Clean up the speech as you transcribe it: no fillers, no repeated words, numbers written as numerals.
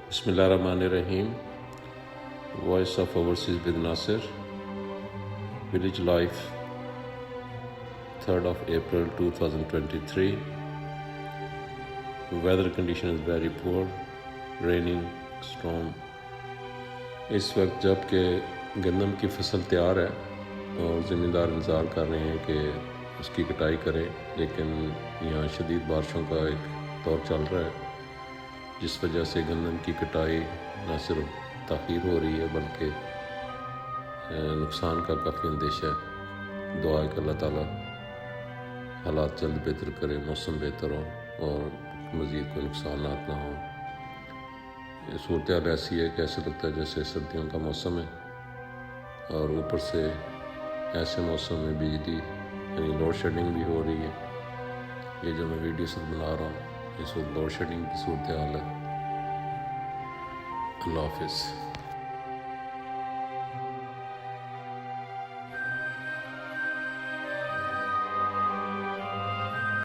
बिस्मिल्लाहिर्रहमानिर्रहीम। Voice of overseas with Nasir. Village life 3rd of April 2023। Weather condition is very poor, raining, storm. इस वक्त जब कि गंदम की फसल तैयार है और ज़मींदार इंतज़ार कर रहे हैं कि उसकी कटाई करें, लेकिन यहाँ शदीद बारिशों का एक दौर चल रहा है, जिस वजह से गंदम की कटाई न सिर्फ ताख़ीर हो रही है बल्कि नुकसान का काफ़ी अंदेशा है। दुआ है कि अल्लाह ताला हालात जल्द बेहतर करे, मौसम बेहतर हो और मज़ीद कोई नुकसान ना हो। ये सूरत हाल ऐसी है कि ऐसा लगता है जैसे सर्दियों का मौसम है और ऊपर से ऐसे मौसम में बिजली यानी लोड शेडिंग भी हो रही है। ये जो मैं वीडियो सब बना रहा हूँ इस वक्त लोड शेडिंग की सूरत हाल है। अल्लाह हाफ़िज़।